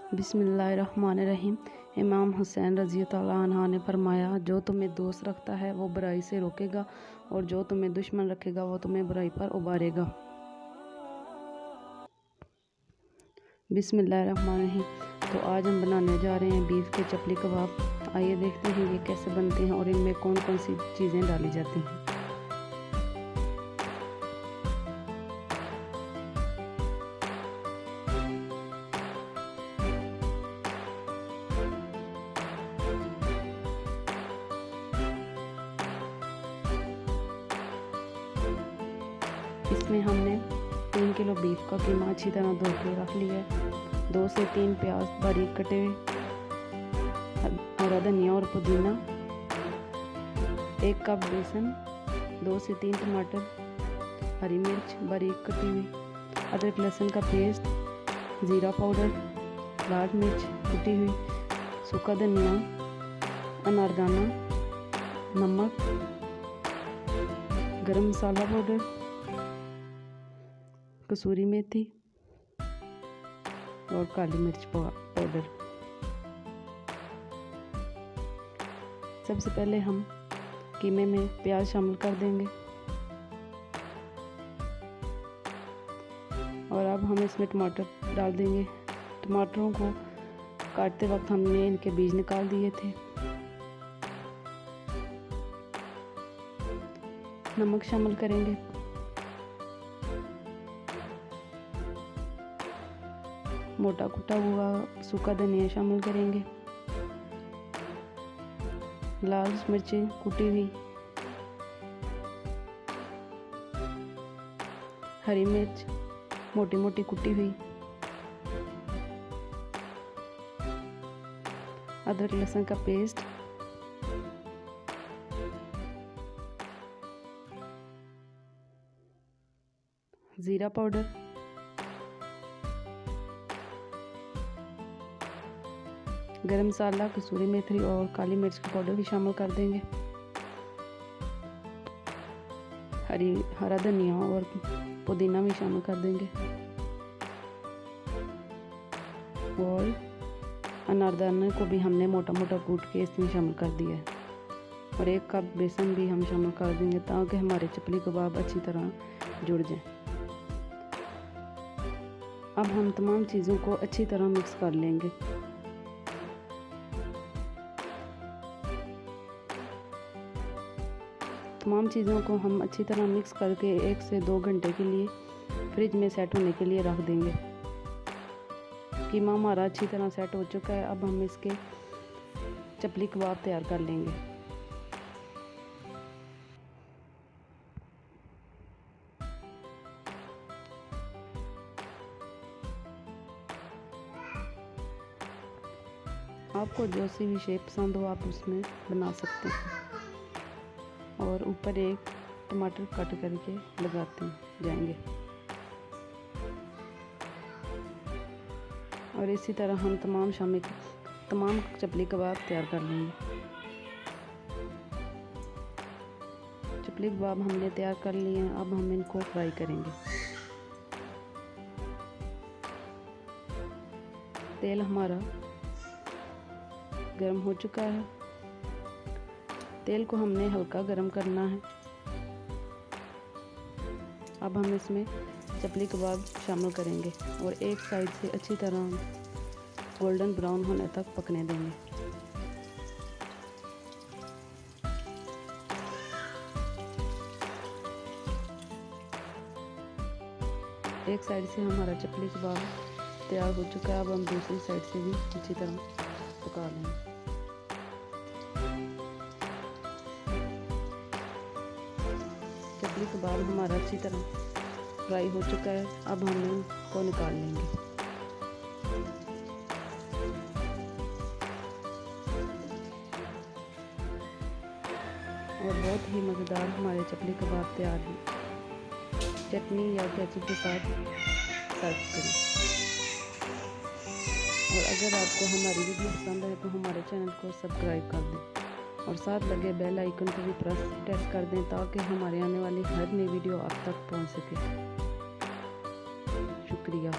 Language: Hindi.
बिस्मिल्लाहिर्रहमानिर्रहीम। इमाम हुसैन रज़ी अल्लाह अन्हु ने फरमाया, जो तुम्हें दोस्त रखता है वो बुराई से रोकेगा और जो तुम्हें दुश्मन रखेगा वो तुम्हें बुराई पर उबारेगा। बिस्मिल्लाहिर्रहमानिर्रहीम। तो आज हम बनाने जा रहे हैं बीफ के चपली कबाब। आइए देखते हैं ये कैसे बनते हैं और इनमें कौन कौन सी चीज़ें डाली जाती हैं। इसमें हमने 3 किलो बीफ का कीमा अच्छी तरह धो के रख लिया है। 2 से 3 प्याज बारीक कटे हुए, हरा धनिया और पुदीना, 1 कप बेसन, 2 से 3 टमाटर, हरी मिर्च बारीक कटी हुई, अदरक लहसुन का पेस्ट, ज़ीरा पाउडर, लाल मिर्च कुटी हुई, सूखा धनिया, अनारदाना, नमक, गरम मसाला पाउडर, कसूरी मेथी और काली मिर्च पाउडर। सबसे पहले हम कीमे में प्याज शामिल कर देंगे और अब हम इसमें टमाटर डाल देंगे। टमाटरों को काटते वक्त हमने इनके बीज निकाल दिए थे। नमक शामिल करेंगे, मोटा कुटा हुआ सूखा धनिया शामिल करेंगे, लाल मिर्चें कुटी हुई, हरी मिर्च मोटी मोटी कुटी हुई, अदरक लहसुन का पेस्ट, ज़ीरा पाउडर, गरम मसाला, कसूरी मेथी और काली मिर्च का पाउडर भी शामिल कर देंगे। हरा धनिया और पुदीना भी शामिल कर देंगे और अनारदाने को भी हमने मोटा मोटा कूट के इसमें शामिल कर दिया है और 1 कप बेसन भी हम शामिल कर देंगे ताकि हमारे चपली कबाब अच्छी तरह जुड़ जाएं। अब हम तमाम चीज़ों को अच्छी तरह मिक्स कर लेंगे। तमाम चीज़ों को हम अच्छी तरह मिक्स करके 1 से 2 घंटे के लिए फ्रिज में सेट होने के लिए रख देंगे। कीमा हमारा अच्छी तरह सेट हो चुका है। अब हम इसके चपली कबाब तैयार कर लेंगे। आपको जो सी भी शेप पसंद हो आप उसमें बना सकते हैं और ऊपर 1 टमाटर कट करके लगाते जाएंगे और इसी तरह हम तमाम चपली कबाब तैयार कर लेंगे। चपली कबाब हमने तैयार कर लिए हैं। अब हम इनको फ्राई करेंगे। तेल हमारा गर्म हो चुका है। तेल को हमने हल्का गरम करना है। अब हम इसमें चपली कबाब शामिल करेंगे और एक साइड से अच्छी तरह गोल्डन ब्राउन होने तक पकने देंगे। एक साइड से हमारा चपली कबाब तैयार हो चुका है। अब हम दूसरी साइड से भी अच्छी तरह पका लेंगे। चपली कबाब हमारा अच्छी तरह फ्राई हो चुका है। अब हम इनको निकाल लेंगे। और बहुत ही मज़ेदार हमारे चपली कबाब तैयार हैं। चटनी या केचप के साथ सर्व करें। और अगर आपको हमारी वीडियो पसंद है तो हमारे चैनल को सब्सक्राइब कर दें और साथ लगे बेल आइकन को भी प्रेस कर दें ताकि हमारे आने वाली हर नई वीडियो आप तक पहुंच सके। शुक्रिया।